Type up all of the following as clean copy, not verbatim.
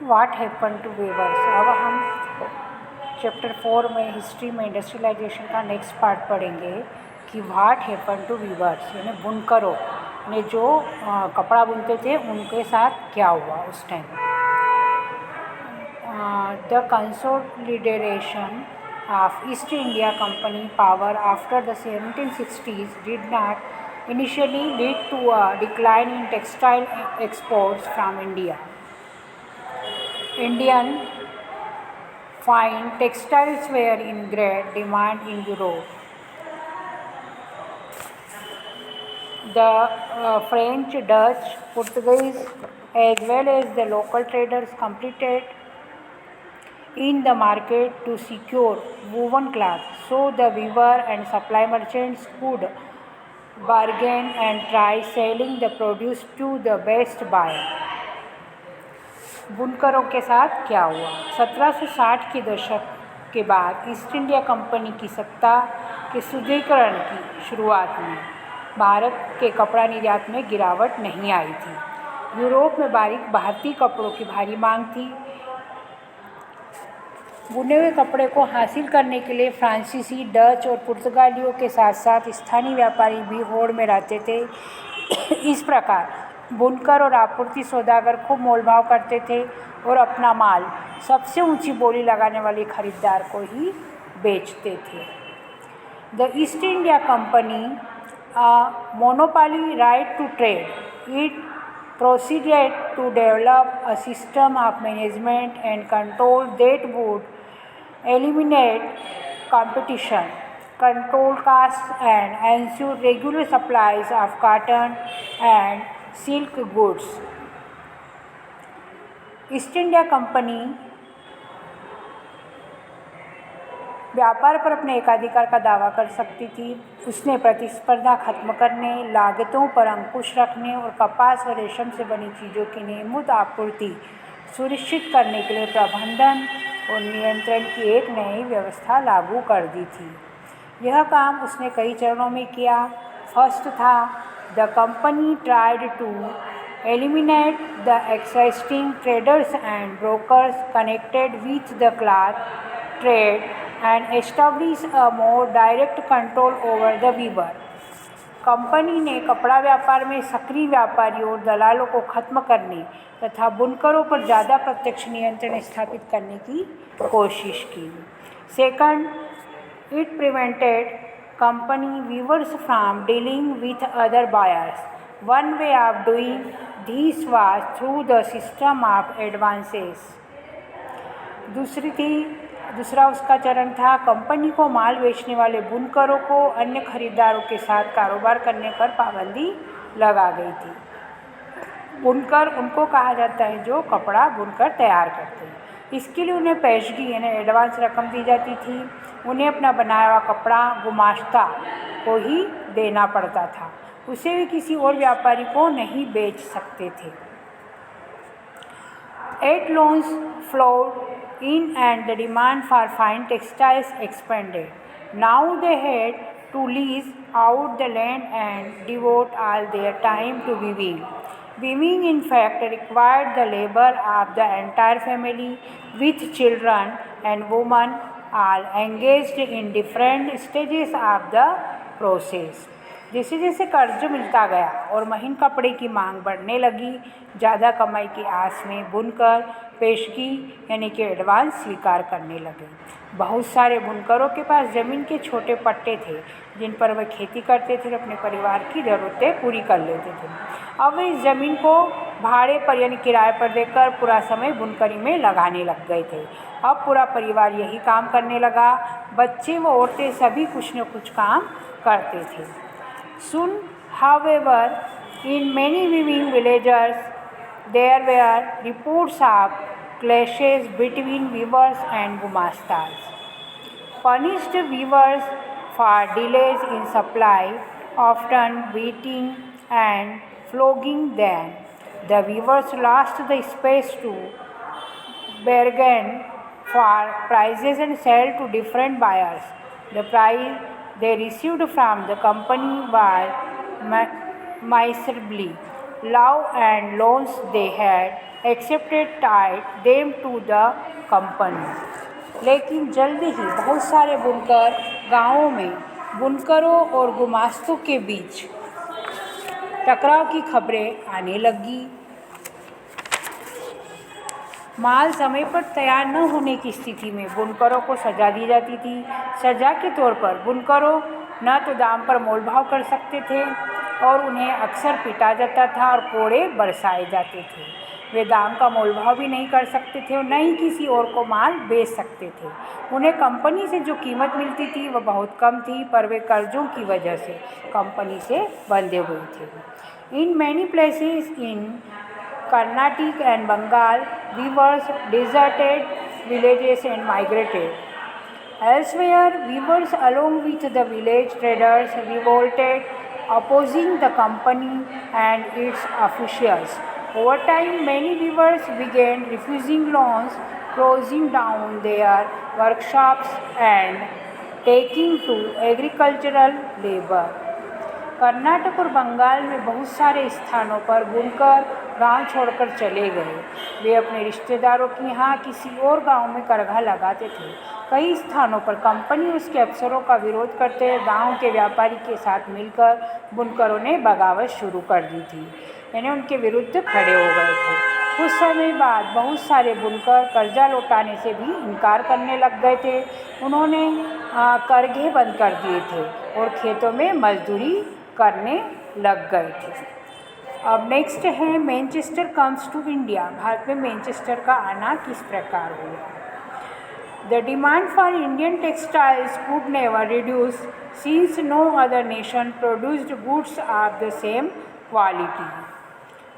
What happen to viewers. अब हम chapter 4 में हिस्ट्री में इंडस्ट्रियलाइजेशन का नेक्स्ट पार्ट पढ़ेंगे कि व्हाट हैपन टू वीवर्स, यानी बुनकरों ने जो कपड़ा बुनते थे उनके साथ क्या हुआ उस time. The consolidation of East India Company power after the 1760s did not initially lead to a decline in textile exports from India. Indian fine textiles were in great demand in Europe. The French, Dutch, Portuguese, as well as the local traders competed in the market to secure woven cloth, so the weaver and supply merchants could bargain and try selling the produce to the best buyer. बुनकरों के साथ क्या हुआ। 1760 के दशक के बाद east India company की सत्ता के सुदृढ़ीकरण की शुरुआत में भारत के कपड़ा निर्यात में गिरावट नहीं आई थी। यूरोप में बारीक भारतीय कपड़ों की भारी मांग थी। बुने हुए कपड़े को हासिल करने के लिए फ्रांसीसी, डच और पुर्तगालियों के साथ साथ स्थानीय व्यापारी भी होड़ में रहते थे। इस प्रकार बुनकर और आपूर्ति सौदागर खूब मोलभाव करते थे और अपना माल सबसे ऊंची बोली लगाने वाले खरीदार को ही बेचते थे। The East India Company monopoly right to trade. It proceeded to develop a system of management and control that would eliminate competition, control costs, and ensure regular supplies of cotton and silk goods. East India company व्यापार पर अपने एकाधिकार का दावा कर सकती थी। उसने प्रतिस्पर्धा खत्म करने, लागतों पर अंकुश रखने और कपास व रेशम से बनी चीज़ों की नियमित आपूर्ति सुनिश्चित करने के लिए प्रबंधन और नियंत्रण की एक नई व्यवस्था लागू कर दी थी। यह काम उसने कई चरणों में किया। फर्स्ट था, the company tried to eliminate the existing traders and brokers connected with the cloth trade and establish a more direct control over the weaver. कंपनी ने कपड़ा व्यापार में सक्रिय व्यापारियों और दलालों को खत्म करने तथा बुनकरों पर ज़्यादा प्रत्यक्ष नियंत्रण स्थापित करने की कोशिश की। Second, it prevented company weavers from dealing with other buyers. One way of doing this was through the system of advances. दूसरा उसका चरण था, कंपनी को माल बेचने वाले बुनकरों को अन्य खरीदारों के साथ कारोबार करने पर पाबंदी लगा गई थी। बुनकर उनको कहा जाता है जो कपड़ा बुनकर तैयार करते हैं। इसके लिए उन्हें पेशगी यानी एडवांस रकम दी जाती थी। उन्हें अपना बनाया हुआ कपड़ा गुमाश्ता को ही देना पड़ता था। उसे भी किसी और व्यापारी को नहीं बेच सकते थे। 8 loans flowed in and the demand for fine textiles expanded. Now they had to lease out the land and devote all their time to weaving. Weaving in fact required the labor of the entire family, with children and women all engaged in different stages of the process. जैसे जैसे कर्ज मिलता गया और महीन कपड़े की मांग बढ़ने लगी, ज़्यादा कमाई की आस में बुनकर पेशगी यानी कि एडवांस स्वीकार करने लगे। बहुत सारे बुनकरों के पास ज़मीन के छोटे पट्टे थे जिन पर वे खेती करते थे और अपने परिवार की ज़रूरतें पूरी कर लेते थे। अब वे इस ज़मीन को भाड़े पर यानी किराए पर देकर पूरा समय बुनकरी में लगाने लग गए थे। अब पूरा परिवार यही काम करने लगा। बच्चे व औरतें सभी कुछ न कुछ काम करते थे। Soon, however, in many weaving villages, there were reports of clashes between weavers and gumastas. Punished weavers for delays in supply, often beating and flogging them. The weavers lost the space to bargain for prices and sell to different buyers. The price they received from the company was miserably love and loans they had accepted tied them to the company. लेकिन जल्द ही बहुत सारे बुनकर गांवों में बुनकरों और गुमास्तों के बीच टकराव की खबरें आने लगी। माल समय पर तैयार न होने की स्थिति में बुनकरों को सजा दी जाती थी। सजा के तौर पर बुनकरों न तो दाम पर मोलभाव कर सकते थे और उन्हें अक्सर पीटा जाता था और कोड़े बरसाए जाते थे। वे दाम का मोलभाव भी नहीं कर सकते थे और न ही किसी और को माल बेच सकते थे। उन्हें कंपनी से जो कीमत मिलती थी वह बहुत कम थी, पर वे कर्जों की वजह से कंपनी से बंधे हुए थे। In many places in Carnatic and Bengal, weavers deserted villages and migrated. Elsewhere, weavers along with the village traders revolted, opposing the company and its officials. Over time, many weavers began refusing loans, closing down their workshops and taking to agricultural labor. Karnataka और बंगाल में बहुत सारे स्थानों पर बुनकर गांव छोड़कर चले गए। वे अपने रिश्तेदारों के यहाँ किसी और गांव में करघा लगाते थे। कई स्थानों पर कंपनी उसके अफसरों का विरोध करते हुए गांव के व्यापारी के साथ मिलकर बुनकरों ने बगावत शुरू कर दी थी, यानी उनके विरुद्ध खड़े हो गए थे। कुछ समय बाद बहुत सारे बुनकर कर्जा लौटाने से भी इनकार करने लग गए थे। उन्होंने करघे बंद कर दिए थे और खेतों में मजदूरी करने लग गए थे। अब नेक्स्ट है Manchester comes to India. Bharat में मैनचेस्टर का आना किस प्रकार हुआ। The demand for Indian textiles could never reduce since no other nation produced goods of the same quality.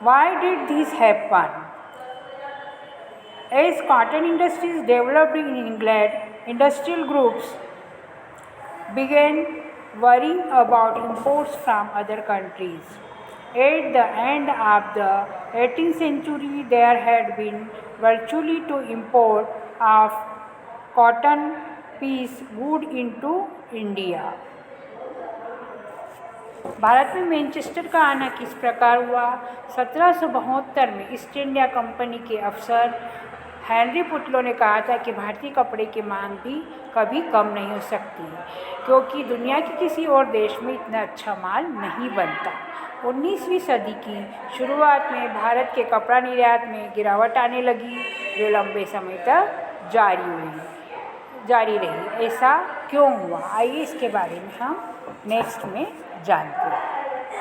Why did this happen? As cotton industries developed in England, industrial groups began worrying about imports from other countries. At the end of the 18th century, there had been virtually no import of cotton piece good into India. Bharat में Manchester का आना किस प्रकार हुआ। 1772 में east India company के अफसर Henry पुटलो ने कहा था कि भारतीय कपड़े की मांग भी कभी कम नहीं हो सकती, क्योंकि दुनिया के किसी और देश में इतना अच्छा माल नहीं बनता। 19वीं सदी की शुरुआत में भारत के कपड़ा निर्यात में गिरावट आने लगी, जो लंबे समय तक जारी रही। ऐसा क्यों हुआ, आइए इसके बारे में हम नेक्स्ट में जानते हैं।